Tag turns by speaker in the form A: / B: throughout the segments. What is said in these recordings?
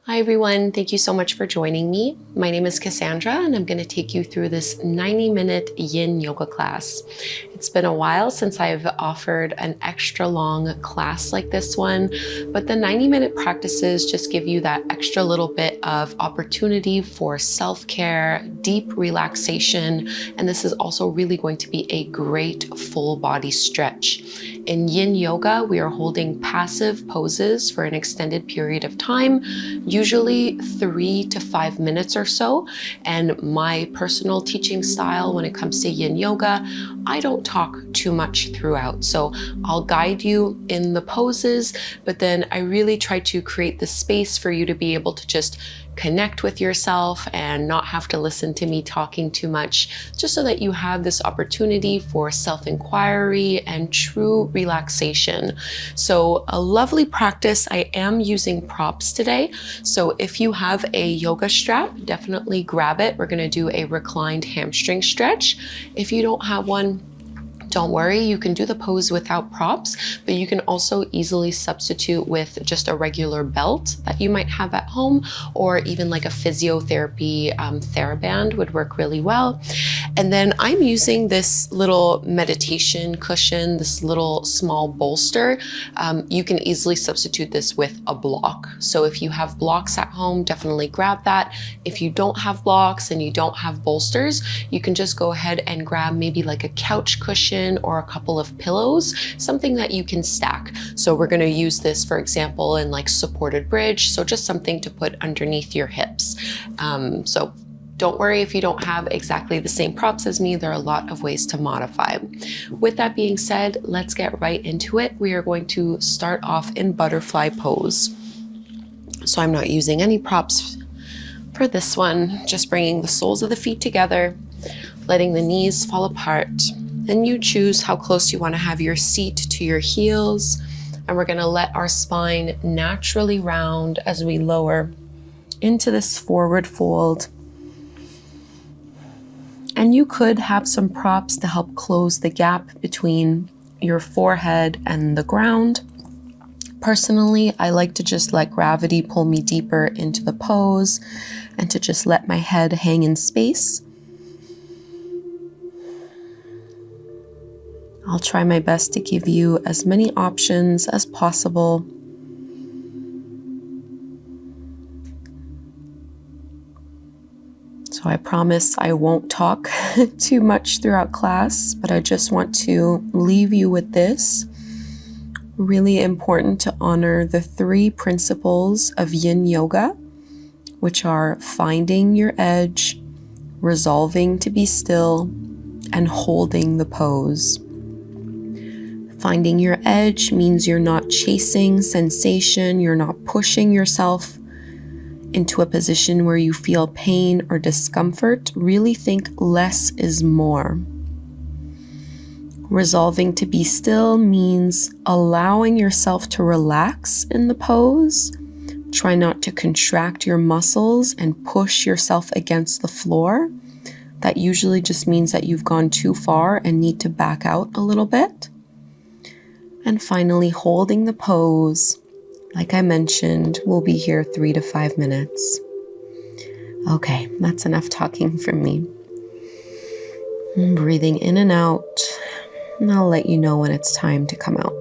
A: Hi everyone, thank you so much for joining me. My name is Kassandra and I'm going to take you through this 90-minute Yin Yoga class. It's been a while since I've offered an extra long class like this one, but the 90-minute practices just give you that extra little bit of opportunity for self-care, deep relaxation, and this is also really going to be a great full body stretch. In Yin Yoga, we are holding passive poses for an extended period of time, usually 3 to 5 minutes or so. And my personal teaching style when it comes to Yin Yoga, I don't talk too much throughout. So I'll guide you in the poses, but then I really try to create the space for you to be able to just connect with yourself and not have to listen to me talking too much, just so that you have this opportunity for self-inquiry and true relaxation. So a lovely practice. I am using props today. So if you have a yoga strap, definitely grab it. We're going to do a reclined hamstring stretch. If you don't have one, don't worry, you can do the pose without props, but you can also easily substitute with just a regular belt that you might have at home, or even like a physiotherapy TheraBand would work really well. And then I'm using this little meditation cushion, this little small bolster. You can easily substitute this with a block. So if you have blocks at home, definitely grab that. If you don't have blocks and you don't have bolsters, you can just go ahead and grab maybe like a couch cushion or a couple of pillows, something that you can stack. So we're going to use this, for example, in like supported bridge. So just something to put underneath your hips. So don't worry if you don't have exactly the same props as me. There are a lot of ways to modify. With that being said, let's get right into it. We are going to start off in butterfly pose. So I'm not using any props for this one, just bringing the soles of the feet together, letting the knees fall apart. Then you choose how close you want to have your seat to your heels. And we're going to let our spine naturally round as we lower into this forward fold. And you could have some props to help close the gap between your forehead and the ground. Personally, I like to just let gravity pull me deeper into the pose and to just let my head hang in space. I'll try my best to give you as many options as possible. So I promise I won't talk too much throughout class, but I just want to leave you with this. Really important to honor the 3 principles of Yin Yoga, which are finding your edge, resolving to be still, and holding the pose. Finding your edge means you're not chasing sensation, you're not pushing yourself into a position where you feel pain or discomfort. Really think less is more. Resolving to be still means allowing yourself to relax in the pose. Try not to contract your muscles and push yourself against the floor. That usually just means that you've gone too far and need to back out a little bit. And finally, holding the pose. Like I mentioned, we'll be here 3 to 5 minutes. Okay, that's enough talking from me. I'm breathing in and out, and I'll let you know when it's time to come out.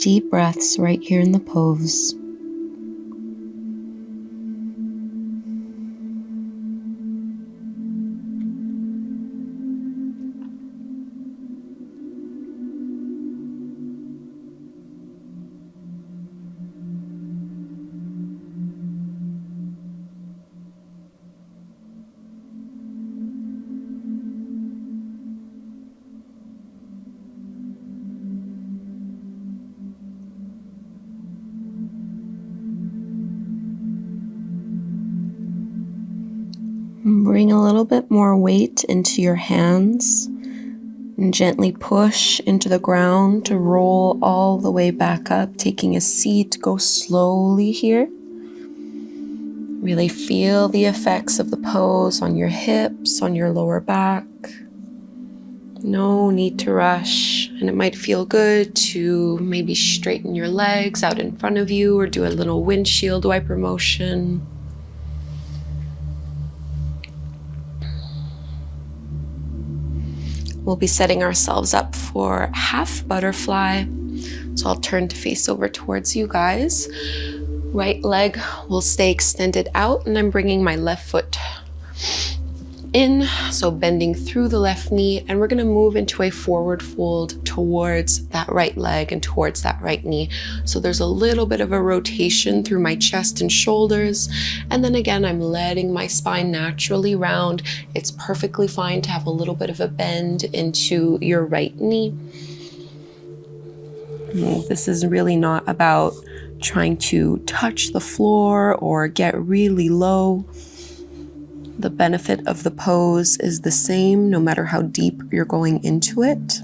A: deep breaths right here in the pose. Bring a little bit more weight into your hands and gently push into the ground to roll all the way back up, taking a seat. Go slowly here. Really feel the effects of the pose on your hips, on your lower back. No need to rush, and it might feel good to maybe straighten your legs out in front of you or do a little windshield wiper motion. We'll be setting ourselves up for half butterfly. So I'll turn to face over towards you guys. Right leg will stay extended out, and I'm bringing my left foot in, so bending through the left knee, and we're going to move into a forward fold towards that right leg and towards that right knee. So there's a little bit of a rotation through my chest and shoulders, and then again I'm letting my spine naturally round. It's perfectly fine to have a little bit of a bend into your right knee. This is really not about trying to touch the floor or get really low. The benefit of the pose is the same no matter how deep you're going into it.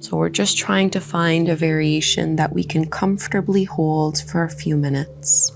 A: So we're just trying to find a variation that we can comfortably hold for a few minutes.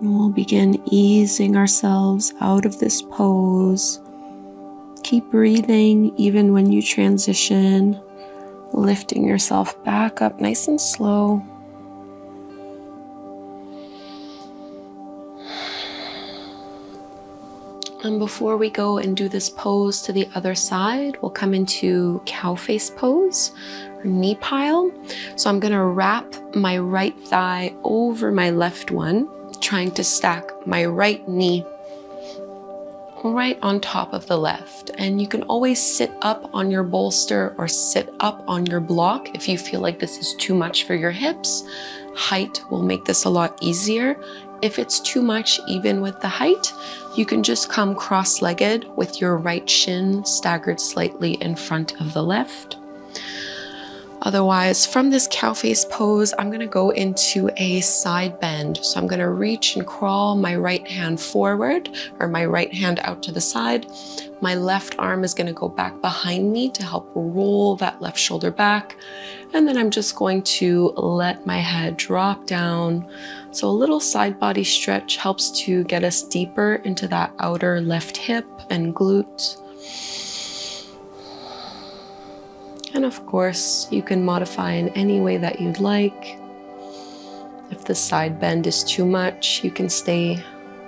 A: We'll begin easing ourselves out of this pose. Keep breathing even when you transition, lifting yourself back up nice and slow. And before we go and do this pose to the other side, we'll come into Cowface pose, or knee pile. So I'm gonna wrap my right thigh over my left one, trying to stack my right knee right on top of the left. And you can always sit up on your bolster or sit up on your block if you feel like this is too much for your hips. Height will make this a lot easier. If it's too much, even with the height, you can just come cross-legged with your right shin staggered slightly in front of the left. Otherwise, from this Cowface pose, I'm gonna go into a side bend. So I'm gonna reach and crawl my right hand forward, or my right hand out to the side. My left arm is gonna go back behind me to help roll that left shoulder back. And then I'm just going to let my head drop down. So a little side body stretch helps to get us deeper into that outer left hip and glute. And of course, you can modify in any way that you'd like. If the side bend is too much, you can stay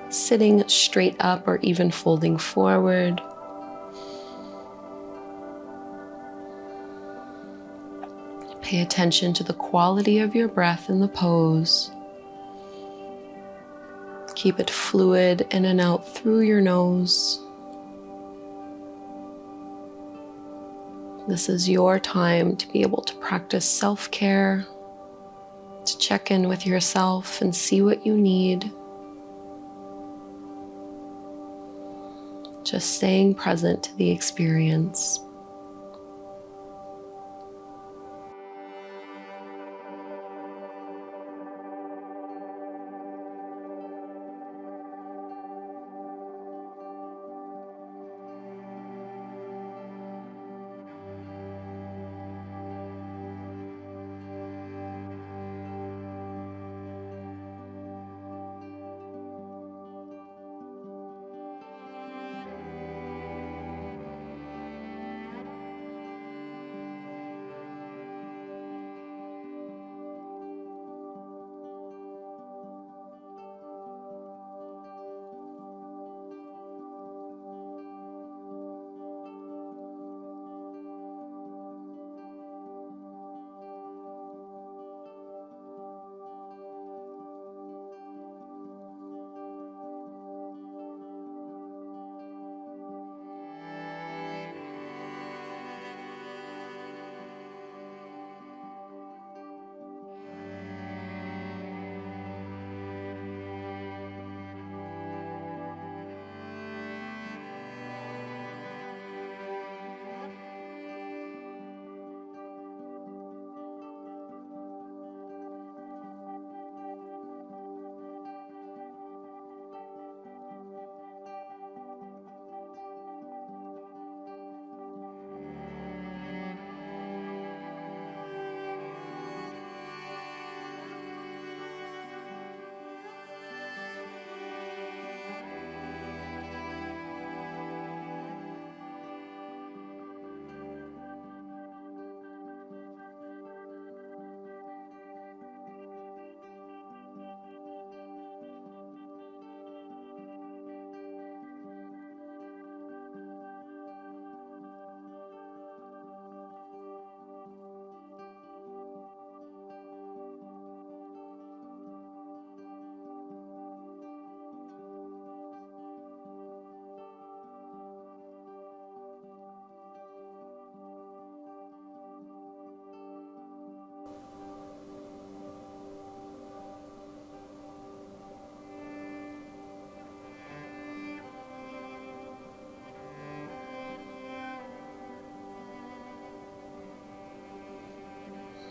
A: sitting straight up or even folding forward. Pay attention to the quality of your breath in the pose. Keep it fluid in and out through your nose. This is your time to be able to practice self-care, to check in with yourself and see what you need. Just staying present to the experience.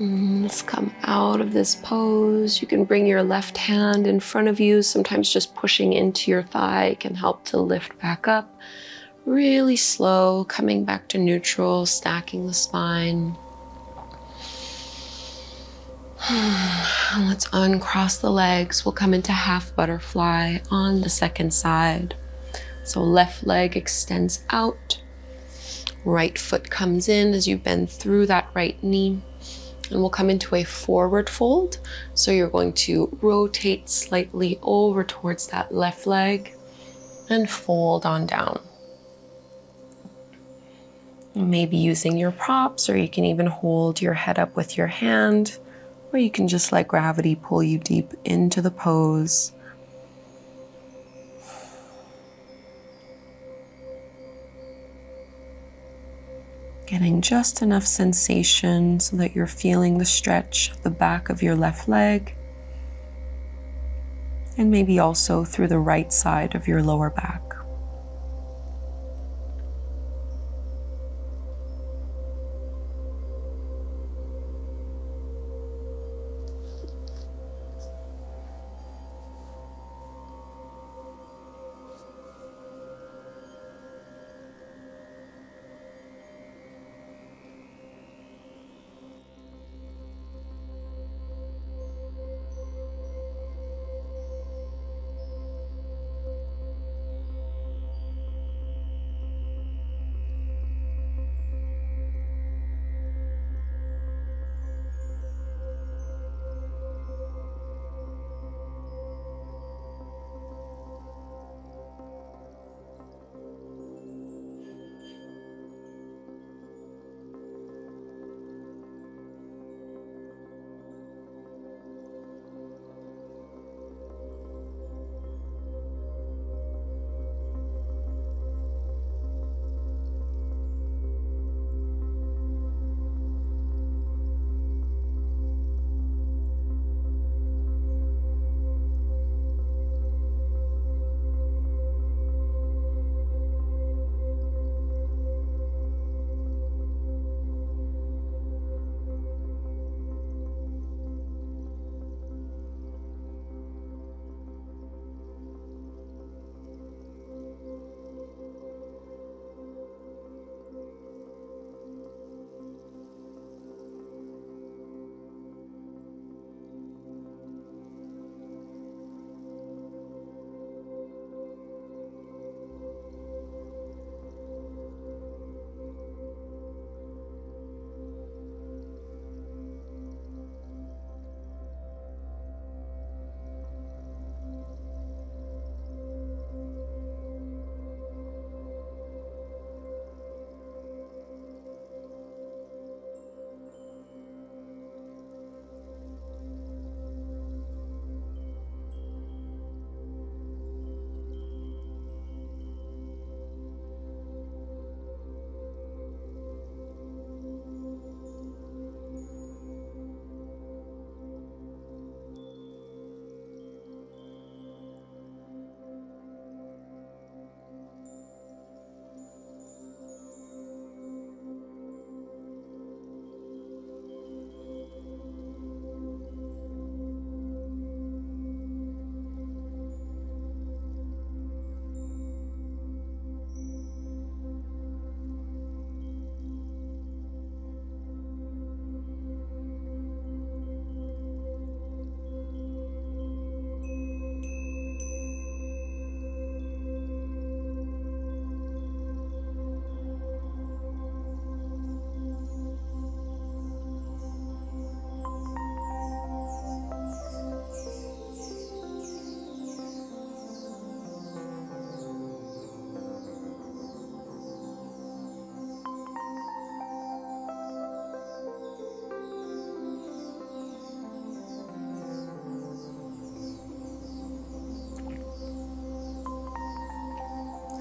A: Let's come out of this pose. You can bring your left hand in front of you. Sometimes just pushing into your thigh can help to lift back up. Really slow, coming back to neutral, stacking the spine. And let's uncross the legs. We'll come into half butterfly on the second side. So left leg extends out. Right foot comes in as you bend through that right knee. And we'll come into a forward fold. So you're going to rotate slightly over towards that left leg and fold on down. Maybe using your props, or you can even hold your head up with your hand, or you can just let gravity pull you deep into the pose. Getting just enough sensation so that you're feeling the stretch of the back of your left leg, and maybe also through the right side of your lower back.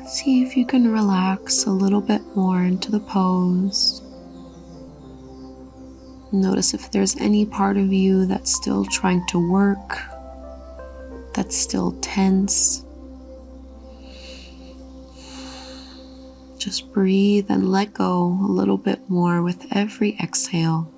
A: See if you can relax a little bit more into the pose. Notice if there's any part of you that's still trying to work, that's still tense. Just breathe and let go a little bit more with every exhale.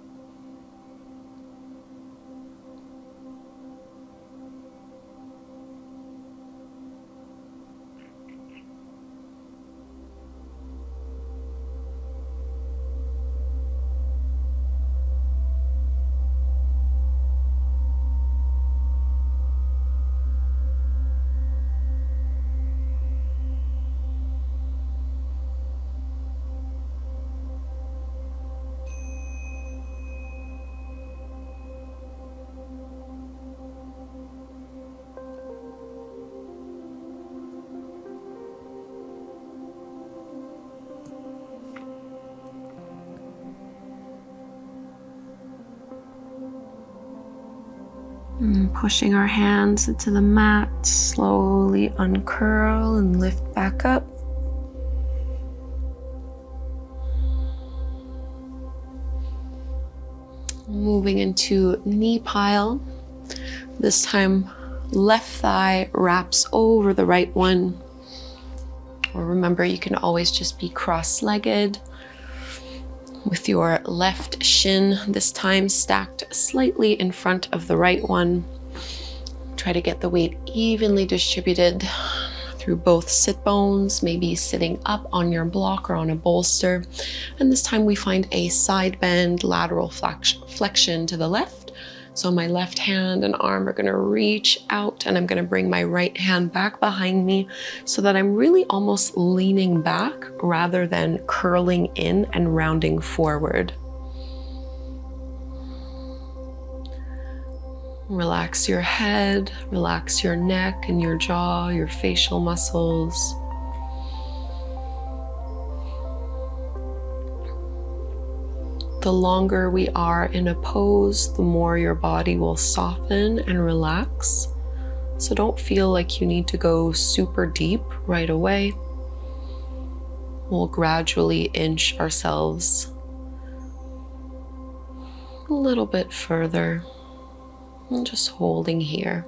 A: And pushing our hands into the mat, slowly uncurl and lift back up. Moving into knee pile. This time, left thigh wraps over the right one. Or remember, you can always just be cross-legged with your left shin, this time stacked slightly in front of the right one. Try to get the weight evenly distributed through both sit bones, maybe sitting up on your block or on a bolster. And this time we find a side bend, lateral flexion to the left. So my left hand and arm are gonna reach out, and I'm gonna bring my right hand back behind me so that I'm really almost leaning back rather than curling in and rounding forward. Relax your head, relax your neck and your jaw, your facial muscles. The longer we are in a pose, the more your body will soften and relax. So don't feel like you need to go super deep right away. We'll gradually inch ourselves a little bit further, and just holding here.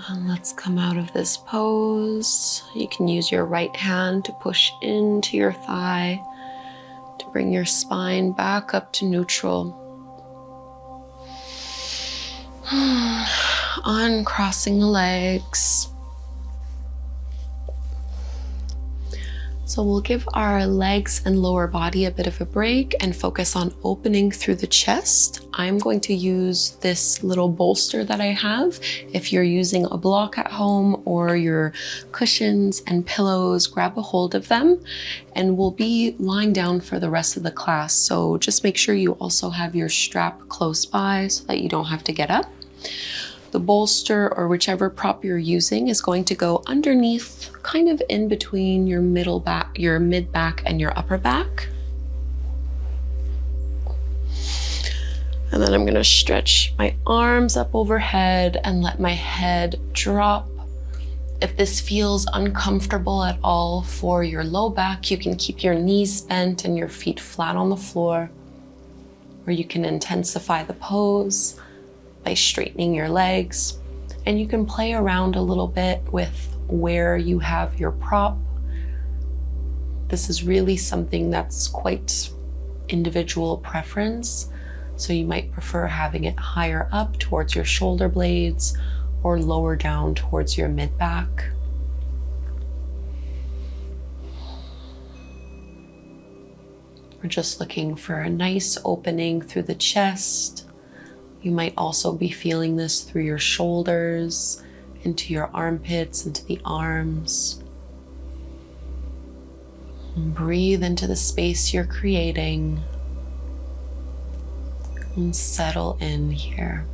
A: And let's come out of this pose. You can use your right hand to push into your thigh to bring your spine back up to neutral. Uncrossing the legs. So we'll give our legs and lower body a bit of a break and focus on opening through the chest. I'm going to use this little bolster that I have. If you're using a block at home or your cushions and pillows, grab a hold of them, and we'll be lying down for the rest of the class. So just make sure you also have your strap close by so that you don't have to get up. The bolster or whichever prop you're using is going to go underneath, kind of in between your middle back, your mid back and your upper back. And then I'm going to stretch my arms up overhead and let my head drop. If this feels uncomfortable at all for your low back, you can keep your knees bent and your feet flat on the floor, or you can intensify the pose by straightening your legs, and you can play around a little bit with where you have your prop. This is really something that's quite individual preference, so you might prefer having it higher up towards your shoulder blades or lower down towards your mid back. We're just looking for a nice opening through the chest. You might also be feeling this through your shoulders, into your armpits, into the arms. And breathe into the space you're creating and settle in here.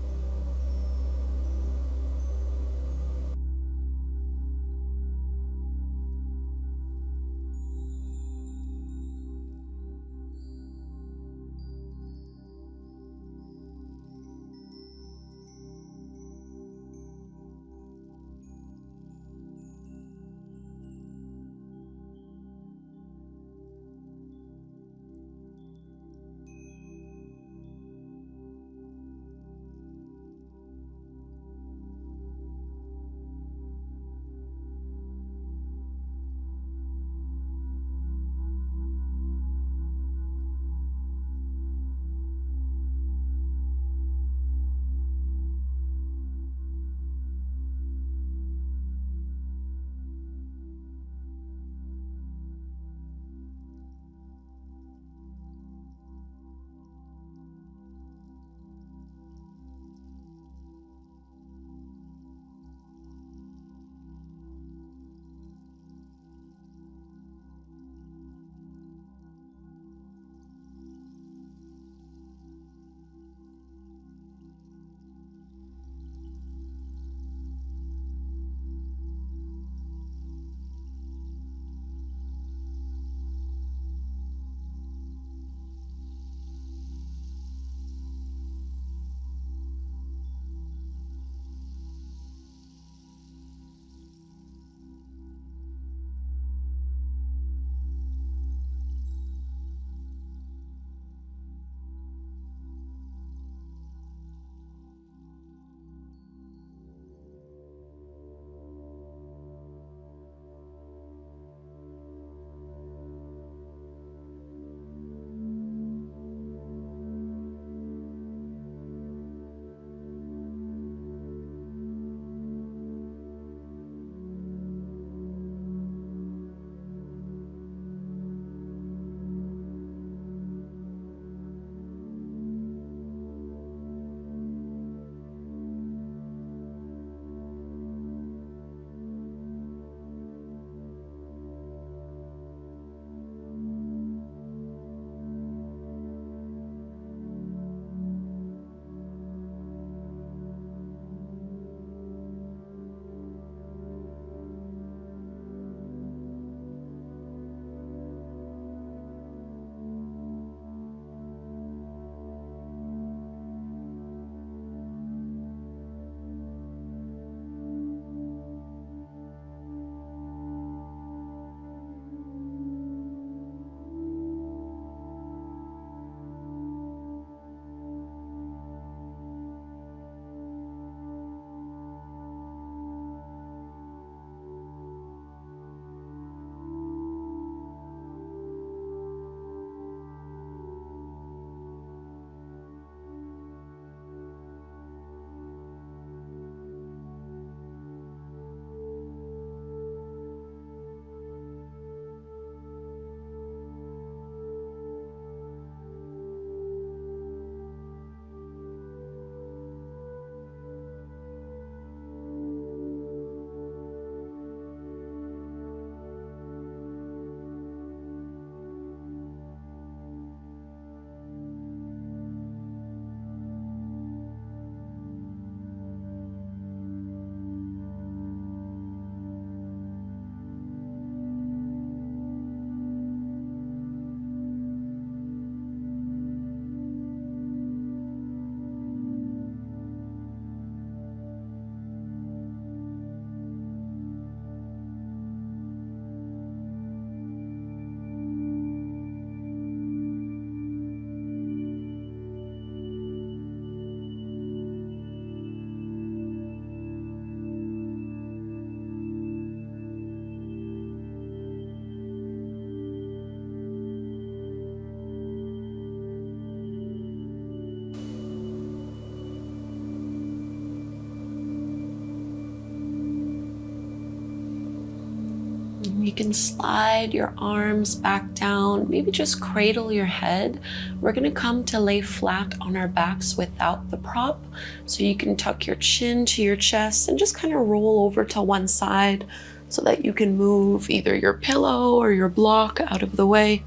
A: You can slide your arms back down, maybe just cradle your head. We're gonna come to lay flat on our backs without the prop. So you can tuck your chin to your chest and just kind of roll over to one side so that you can move either your pillow or your block out of the way.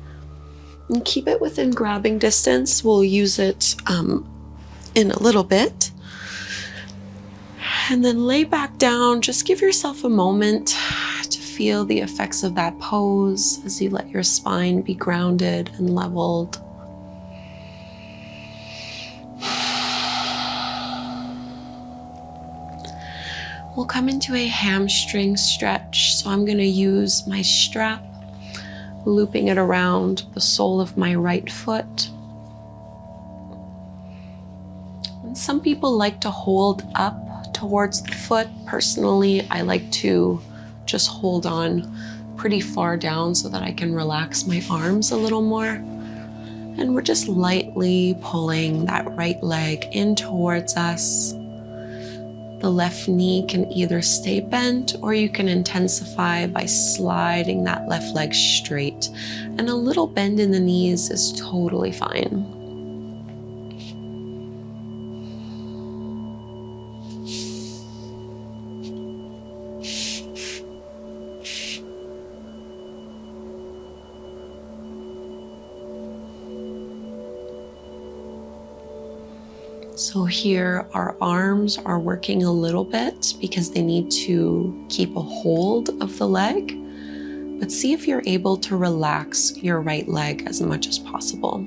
A: And keep it within grabbing distance. We'll use it in a little bit. And then lay back down. Just give yourself a moment to feel the effects of that pose as you let your spine be grounded and leveled. We'll come into a hamstring stretch. So I'm going to use my strap, looping it around the sole of my right foot. And some people like to hold up towards the foot. Personally, I like to just hold on pretty far down so that I can relax my arms a little more. And we're just lightly pulling that right leg in towards us. The left knee can either stay bent or you can intensify by sliding that left leg straight. And a little bend in the knees is totally fine. So here our arms are working a little bit because they need to keep a hold of the leg, but see if you're able to relax your right leg as much as possible.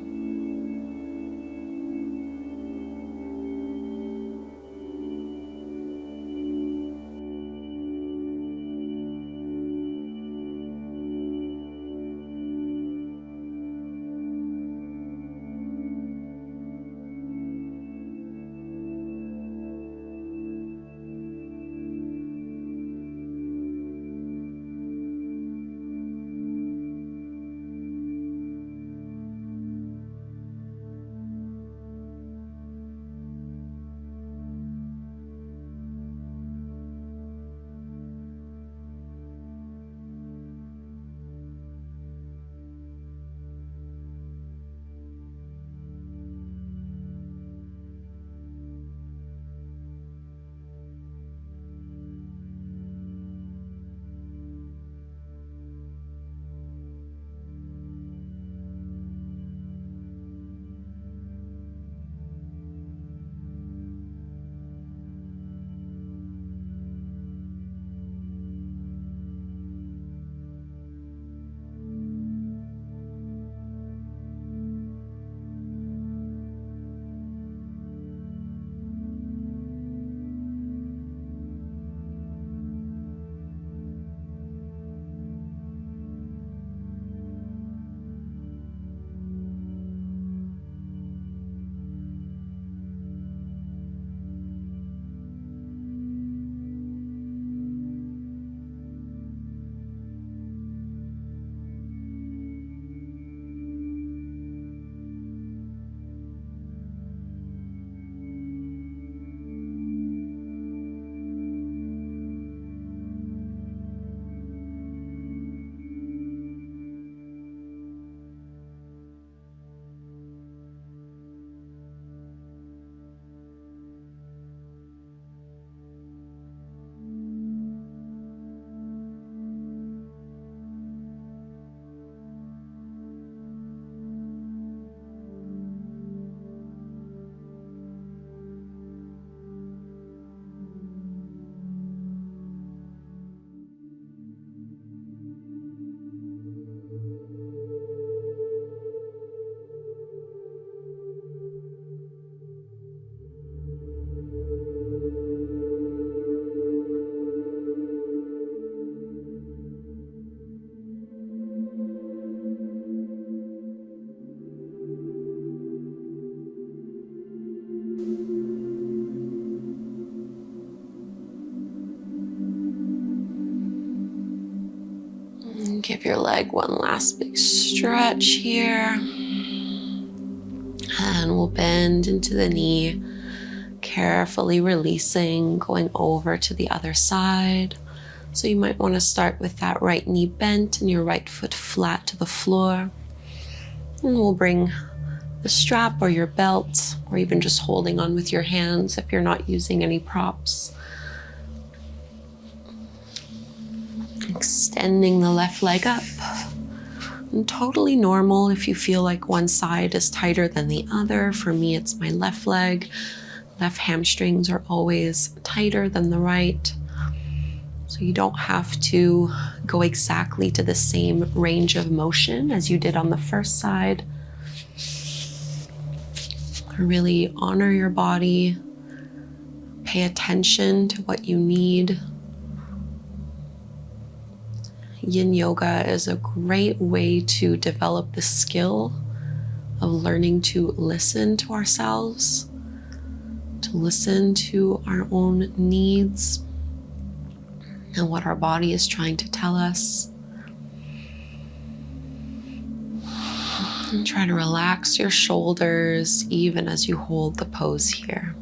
A: Give your leg one last big stretch here. And we'll bend into the knee, carefully releasing, going over to the other side. So you might want to start with that right knee bent and your right foot flat to the floor. And we'll bring the strap or your belt, or even just holding on with your hands if you're not using any props. Extending the left leg up. And totally normal if you feel like one side is tighter than the other. For me, it's my left leg. Left hamstrings are always tighter than the right. So you don't have to go exactly to the same range of motion as you did on the first side. Really honor your body. Pay attention to what you need. Yin Yoga is a great way to develop the skill of learning to listen to ourselves, to listen to our own needs and what our body is trying to tell us. And try to relax your shoulders even as you hold the pose here.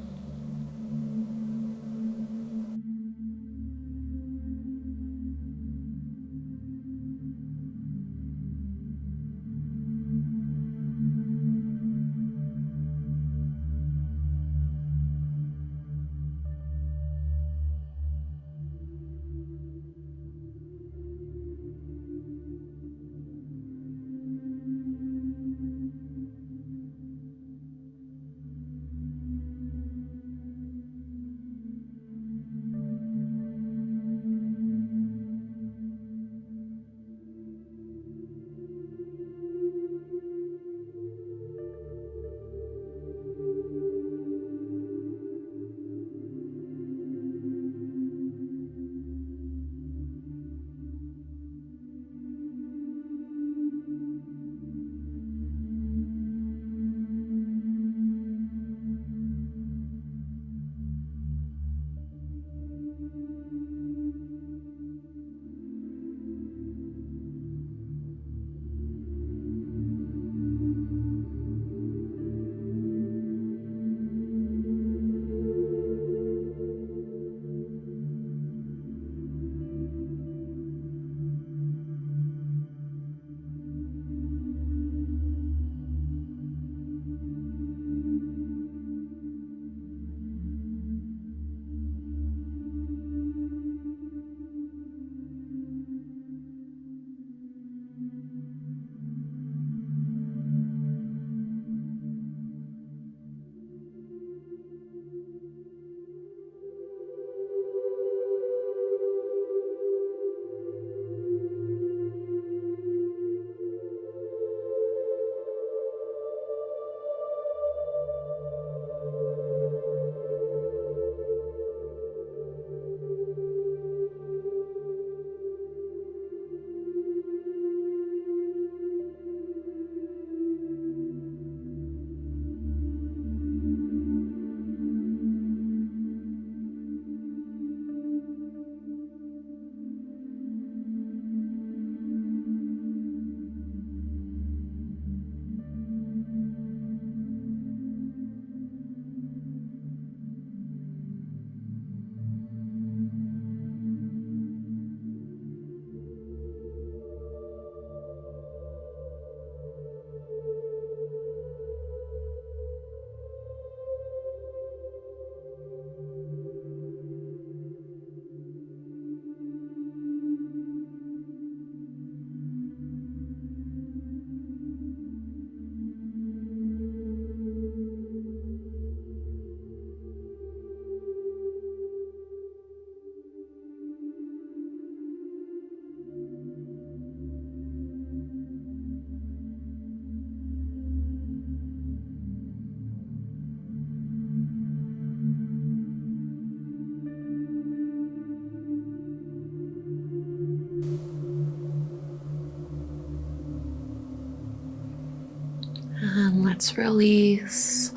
A: And let's release.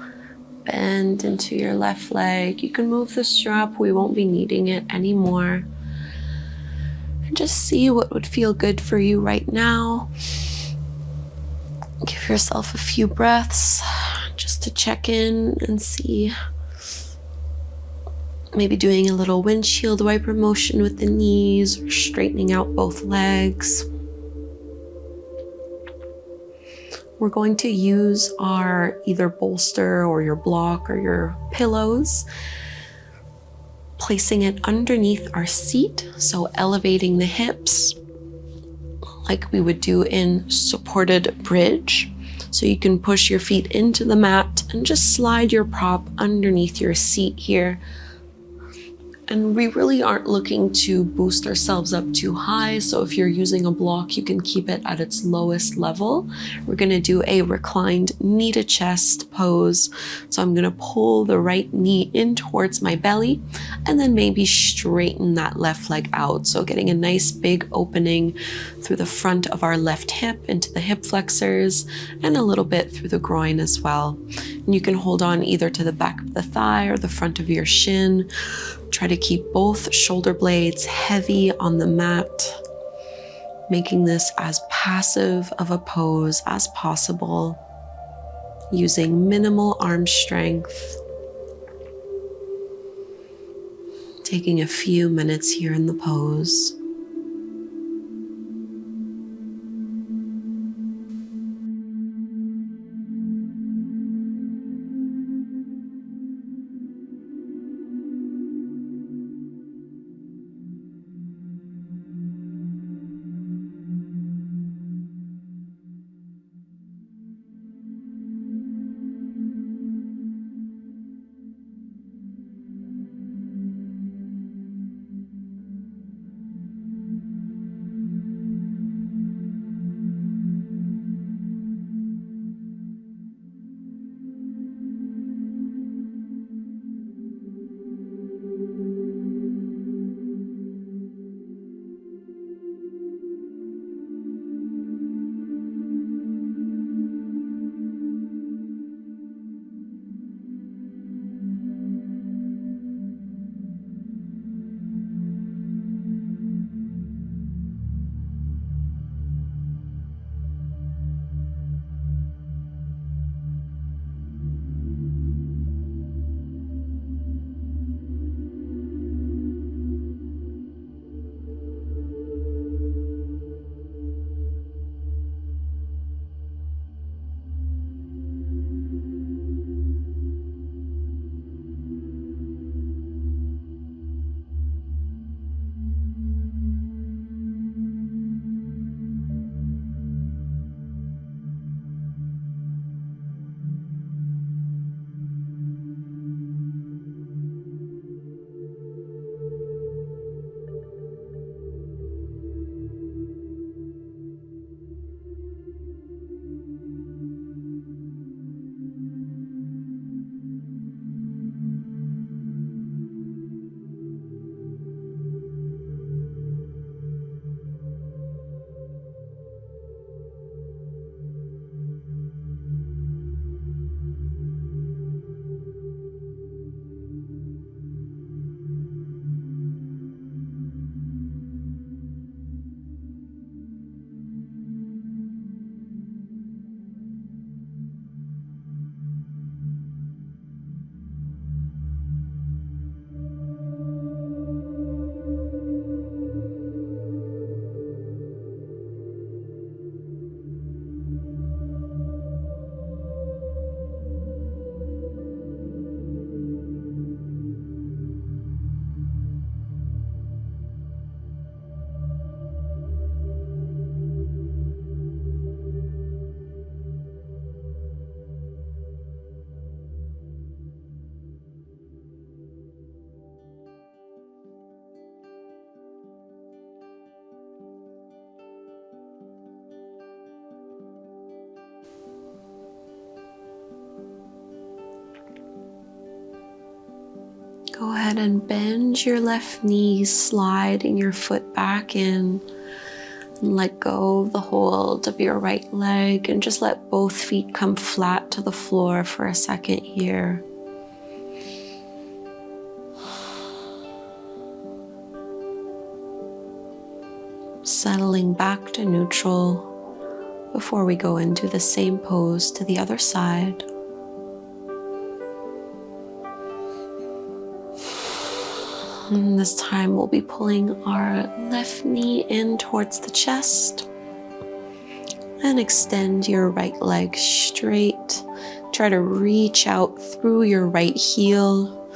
A: Bend into your left leg. You can move the strap. We won't be needing it anymore. And just see what would feel good for you right now. Give yourself a few breaths just to check in and see Maybe doing a little windshield wiper motion with the knees, or straightening out both legs. We're going to use our either bolster or your block or your pillows, placing it underneath our seat, so elevating the hips like we would do in supported bridge. So you can push your feet into the mat and just slide your prop underneath your seat here. And we really aren't looking to boost ourselves up too high. So if you're using a block, you can keep it at its lowest level. We're gonna do a reclined knee to chest pose. So I'm gonna pull the right knee in towards my belly and then maybe straighten that left leg out. So getting a nice big opening through the front of our left hip into the hip flexors and a little bit through the groin as well. And you can hold on either to the back of the thigh or the front of your shin. Try to keep both shoulder blades heavy on the mat, making this as passive of a pose as possible, using minimal arm strength. Taking a few minutes here in the pose. Go ahead and bend your left knee, sliding your foot back in. And let go of the hold of your right leg and just let both feet come flat to the floor for a second here. Settling back to neutral before we go into the same pose to the other side. And this time we'll be pulling our left knee in towards the chest and extend your right leg straight. Try to reach out through your right heel,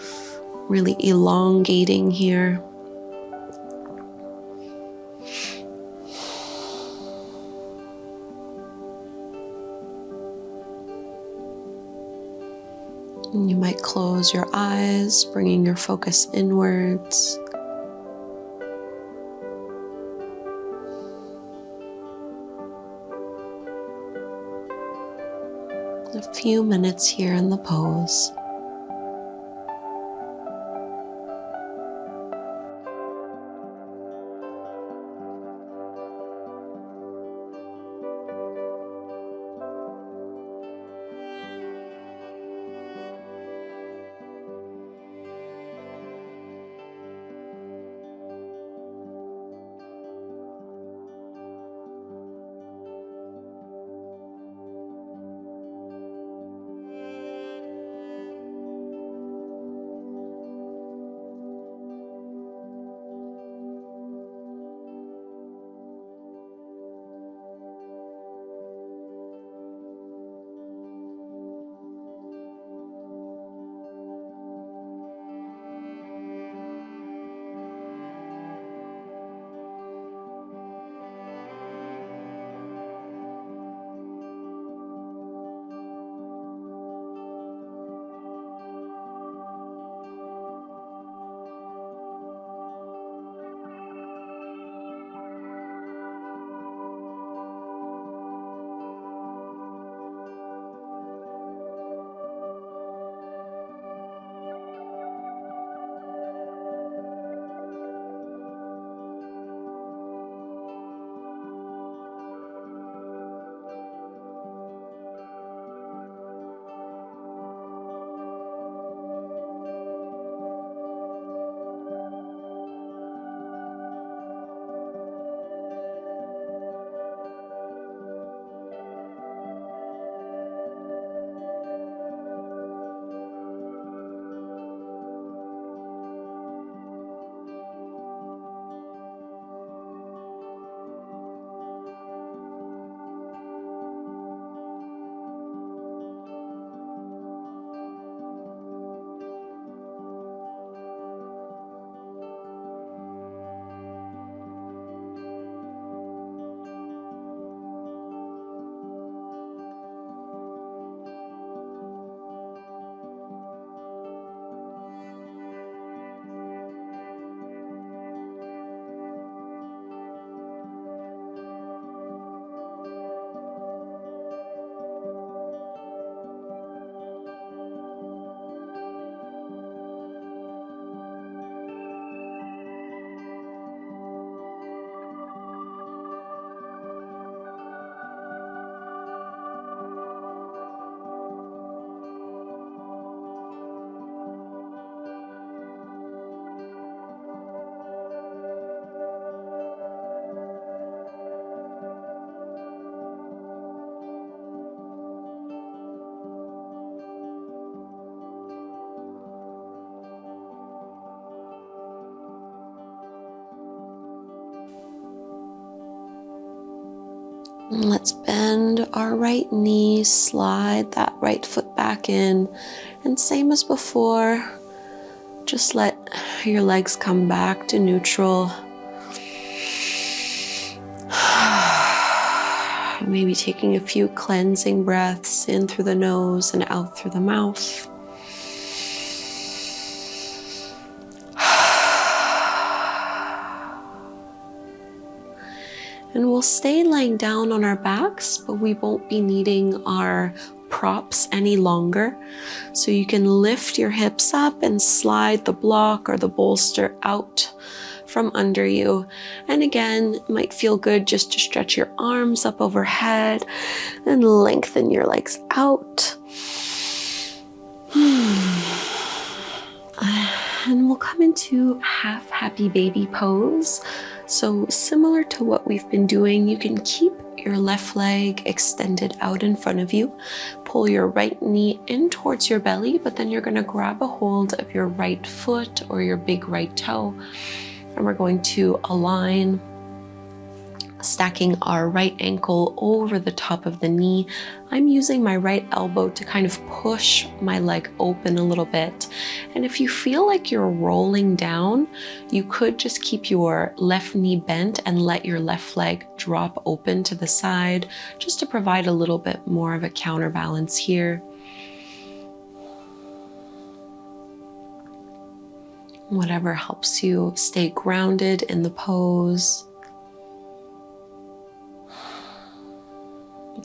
A: really elongating here. And you might close your eyes, bringing your focus inwards. A few minutes here in the pose. Let's bend our right knee, slide that right foot back in, and same as before, just let your legs come back to neutral. Maybe taking a few cleansing breaths in through the nose and out through the mouth. And we'll stay lying down on our backs, but we won't be needing our props any longer. So you can lift your hips up and slide the block or the bolster out from under you. And again, it might feel good just to stretch your arms up overhead and lengthen your legs out. And we'll come into half happy baby pose. So similar to what we've been doing, you can keep your left leg extended out in front of you. Pull your right knee in towards your belly, but then you're going to grab a hold of your right foot or your big right toe, and we're going to align, stacking our right ankle over the top of the knee. I'm using my right elbow to kind of push my leg open a little bit. And if you feel like you're rolling down, you could just keep your left knee bent and let your left leg drop open to the side, just to provide a little bit more of a counterbalance here. Whatever helps you stay grounded in the pose.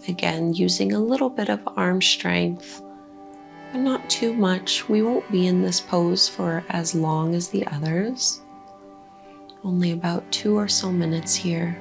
A: Again, using a little bit of arm strength, but not too much. We won't be in this pose for as long as the others. Only about 2 or so minutes here.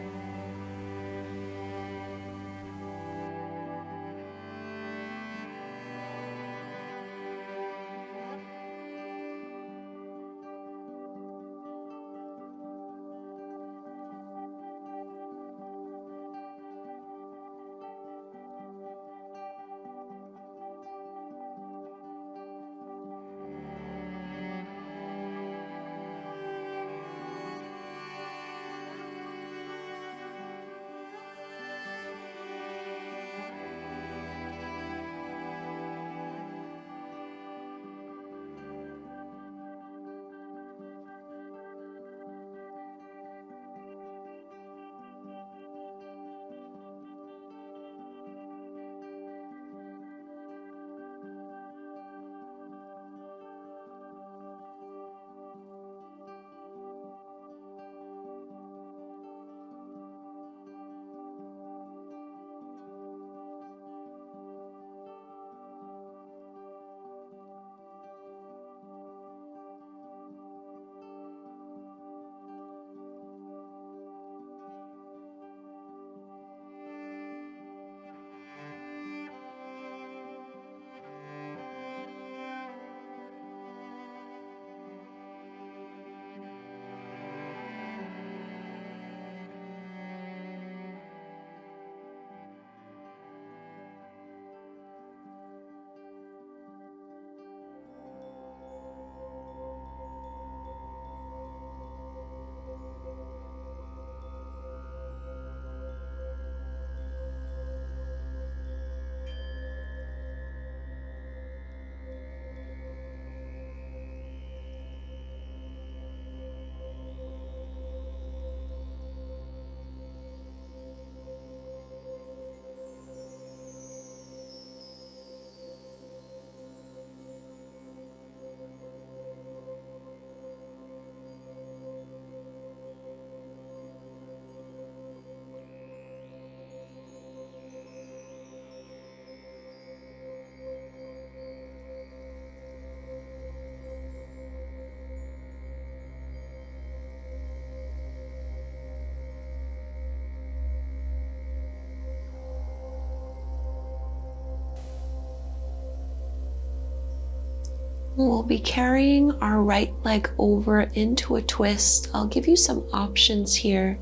A: We'll be carrying our right leg over into a twist. I'll give you some options here.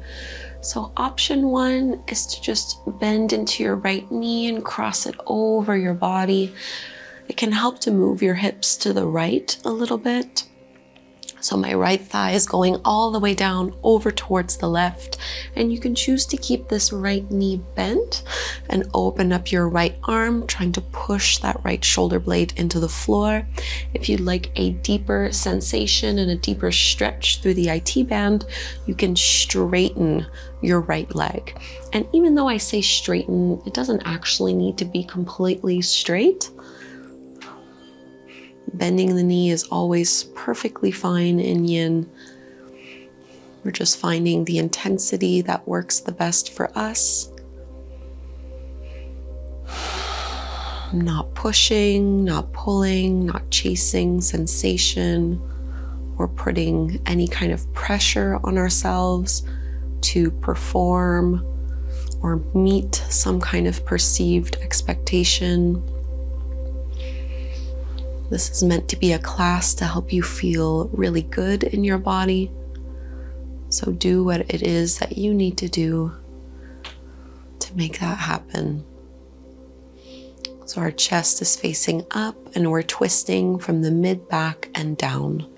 A: So option 1 is to just bend into your right knee and cross it over your body. It can help to move your hips to the right a little bit. So my right thigh is going all the way down over towards the left, and you can choose to keep this right knee bent and open up your right arm, trying to push that right shoulder blade into the floor. If you'd like a deeper sensation and a deeper stretch through the IT band, you can straighten your right leg. And even though I say straighten, it doesn't actually need to be completely straight. Bending the knee is always perfectly fine in Yin. We're just finding the intensity that works the best for us. Not pushing, not pulling, not chasing sensation, or putting any kind of pressure on ourselves to perform or meet some kind of perceived expectation. This is meant to be a class to help you feel really good in your body. So do what it is that you need to do to make that happen. So our chest is facing up and we're twisting from the mid-back and down.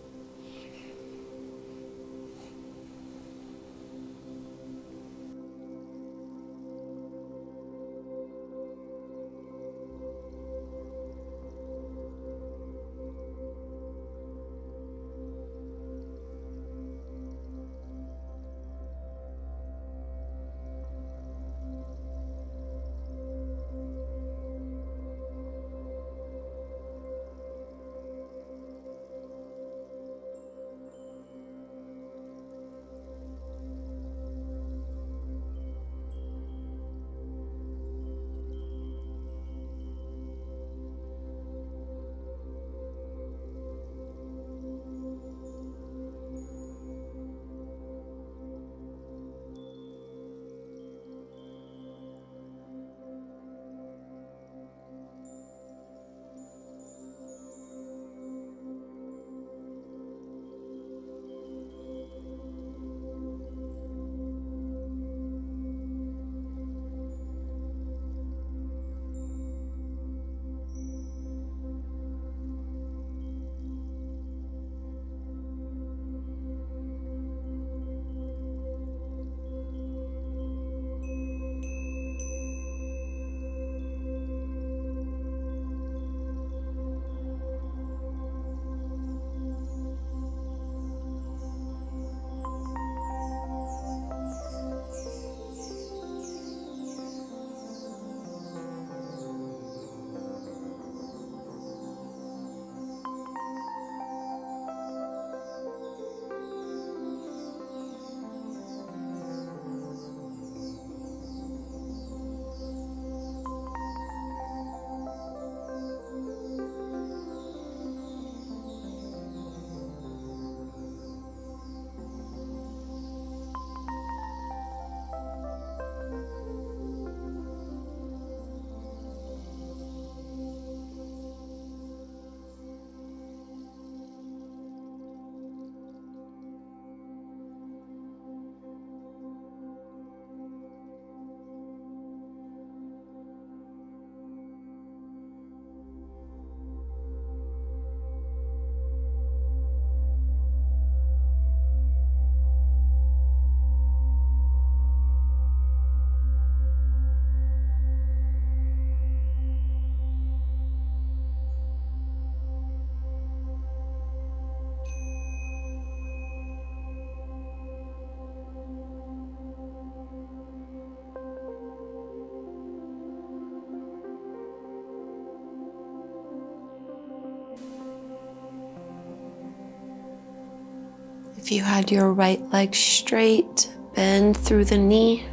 A: If you had your right leg straight, bend through the knee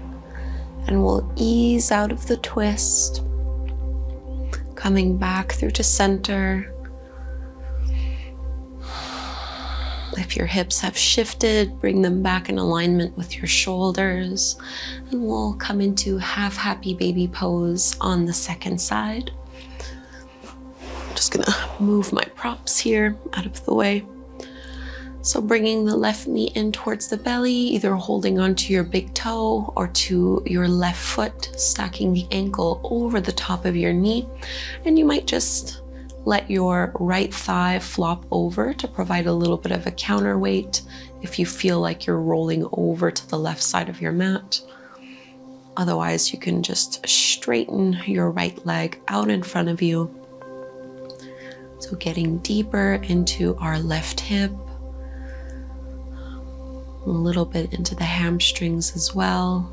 A: and we'll ease out of the twist, coming back through to center. If your hips have shifted, bring them back in alignment with your shoulders, and we'll come into half happy baby pose on the second side. I'm just gonna move my props here out of the way. So bringing the left knee in towards the belly, either holding onto your big toe or to your left foot, stacking the ankle over the top of your knee. And you might just let your right thigh flop over to provide a little bit of a counterweight if you feel like you're rolling over to the left side of your mat. Otherwise, you can just straighten your right leg out in front of you. So getting deeper into our left hip, a little bit into the hamstrings as well.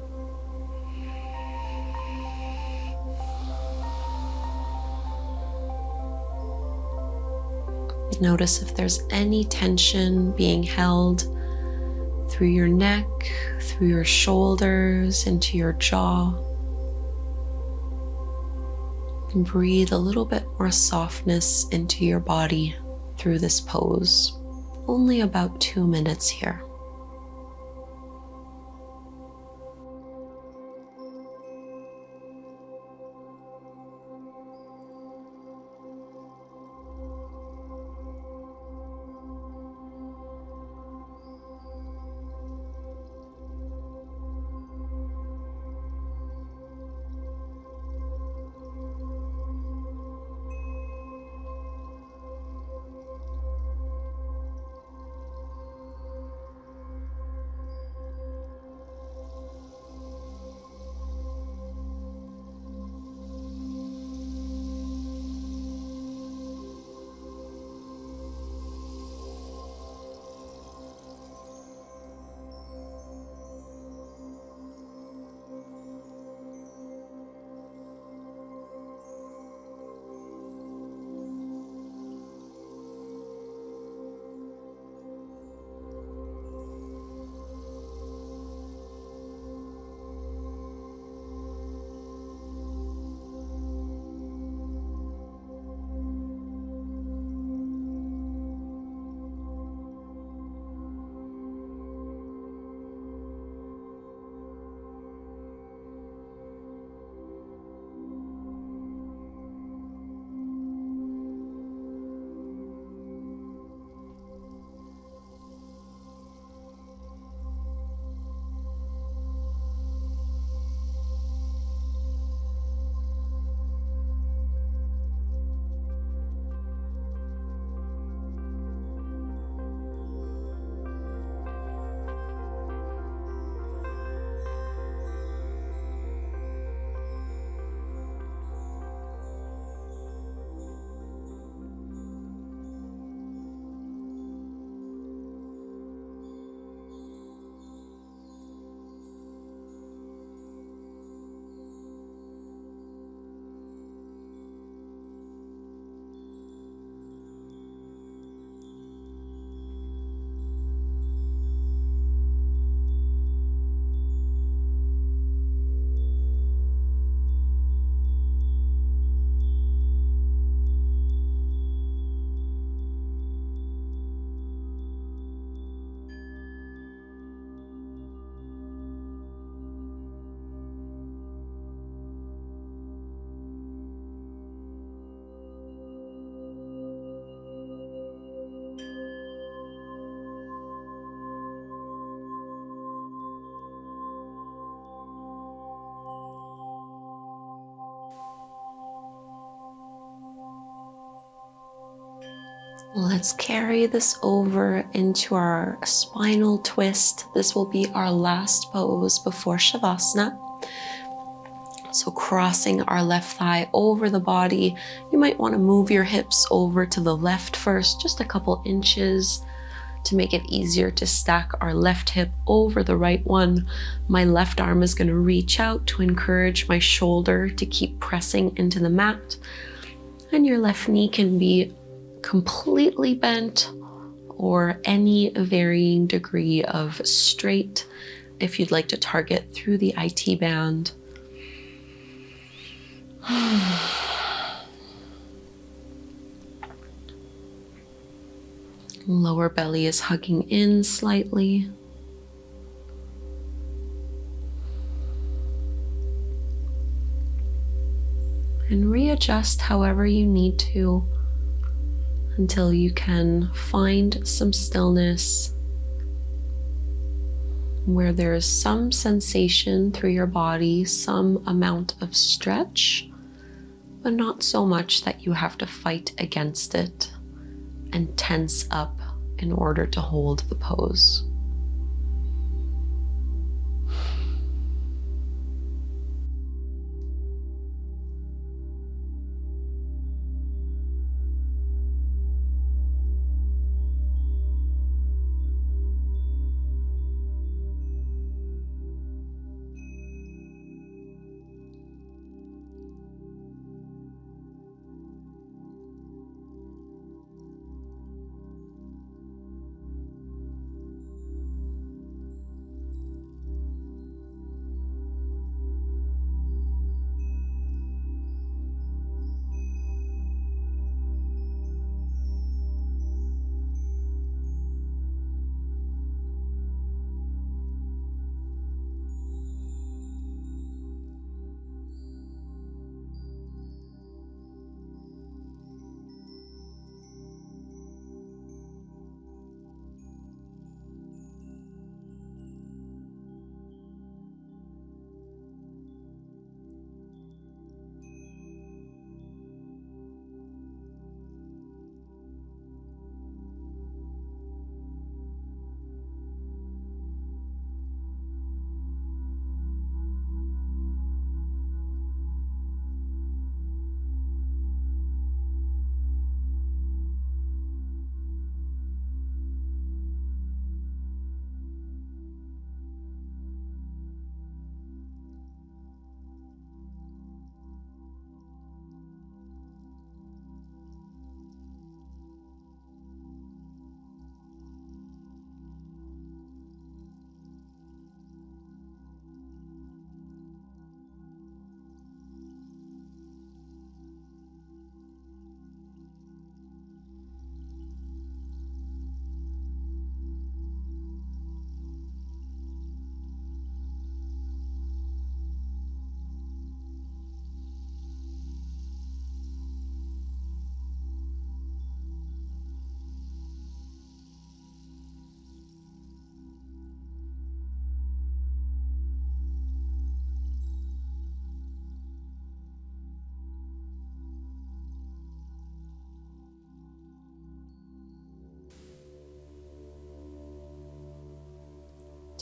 A: Notice if there's any tension being held through your neck, through your shoulders, into your jaw. And breathe a little bit more softness into your body through this pose. Only about 2 minutes here. Let's carry this over into our spinal twist. This will be our last pose before Shavasana. So crossing our left thigh over the body. You might want to move your hips over to the left first, just a couple inches to make it easier to stack our left hip over the right one. My left arm is going to reach out to encourage my shoulder to keep pressing into the mat. And your left knee can be completely bent or any varying degree of straight if you'd like to target through the IT band. Lower belly is hugging in slightly. And readjust however you need to until you can find some stillness where there is some sensation through your body, some amount of stretch, but not so much that you have to fight against it and tense up in order to hold the pose.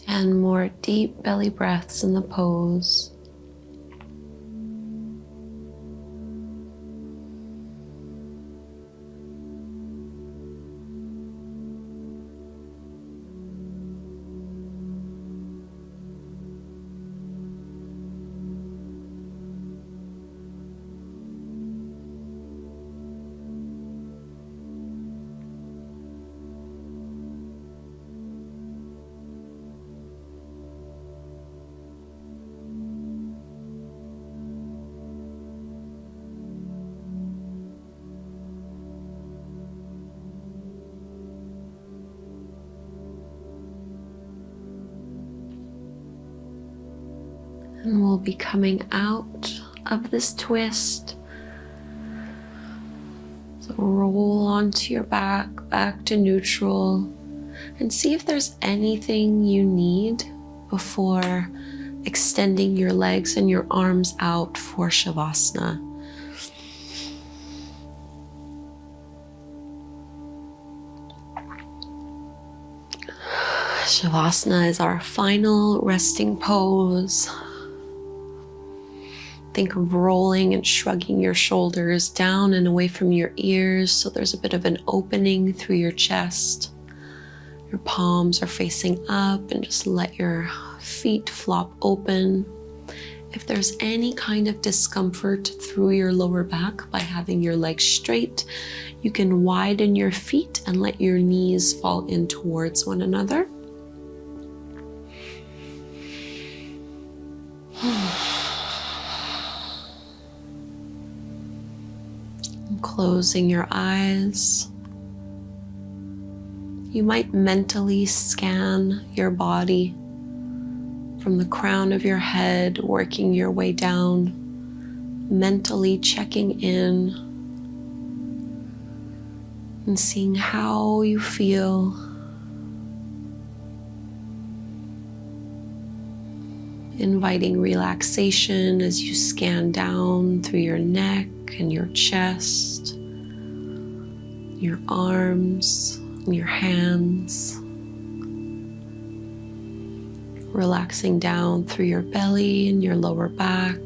A: And more deep belly breaths in the pose. And we'll be coming out of this twist. So roll onto your back, back to neutral, and see if there's anything you need before extending your legs and your arms out for Shavasana. Shavasana is our final resting pose. Think of rolling and shrugging your shoulders down and away from your ears so there's a bit of an opening through your chest. Your palms are facing up and just let your feet flop open. If there's any kind of discomfort through your lower back by having your legs straight, you can widen your feet and let your knees fall in towards one another. Closing your eyes. You might mentally scan your body from the crown of your head, working your way down, mentally checking in and seeing how you feel. Inviting relaxation as you scan down through your neck and your chest, your arms, and your hands. Relaxing down through your belly and your lower back.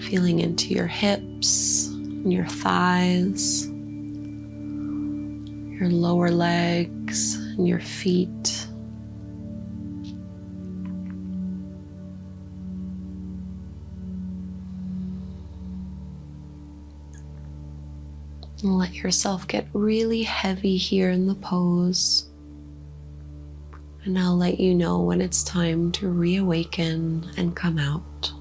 A: Feeling into your hips and your thighs, your lower legs and your feet. And let yourself get really heavy here in the pose. And I'll let you know when it's time to reawaken and come out.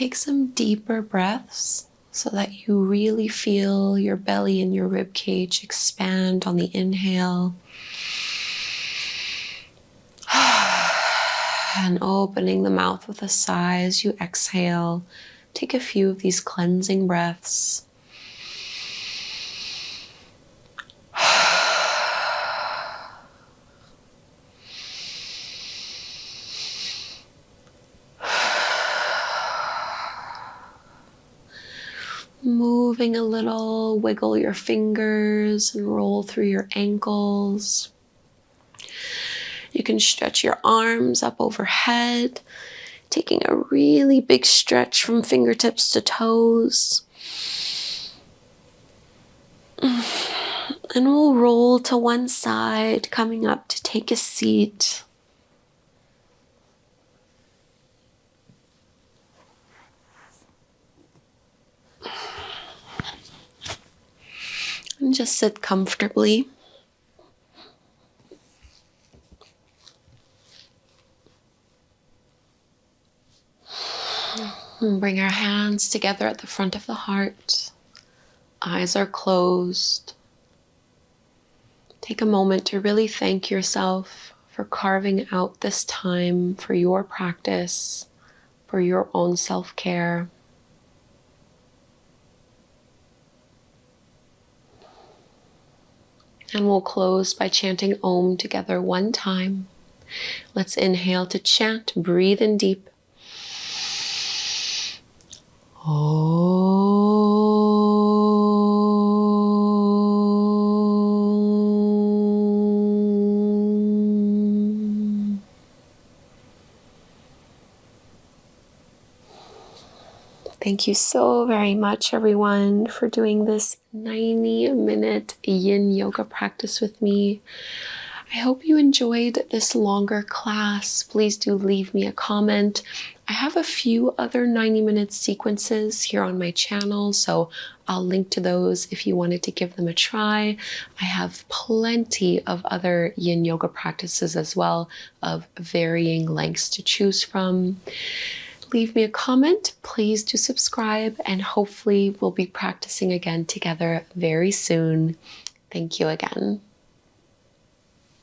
A: Take some deeper breaths so that you really feel your belly and your rib cage expand on the inhale. And opening the mouth with a sigh as you exhale. Take a few of these cleansing breaths. Moving a little, wiggle your fingers and roll through your ankles. You can stretch your arms up overhead, taking a really big stretch from fingertips to toes. And we'll roll to one side, coming up to take a seat. And just sit comfortably. And bring our hands together at the front of the heart. Eyes are closed. Take a moment to really thank yourself for carving out this time for your practice, for your own self-care. And we'll close by chanting Om together one time. Let's inhale to chant, breathe in deep. Om. Thank you so very much, everyone, for doing this 90-minute Yin Yoga practice with me. I hope you enjoyed this longer class. Please do leave me a comment. I have a few other 90-minute sequences here on my channel, so I'll link to those if you wanted to give them a try. I have plenty of other Yin Yoga practices as well, of varying lengths to choose from. Leave me a comment, please do subscribe, and hopefully we'll be practicing again together very soon. Thank you again.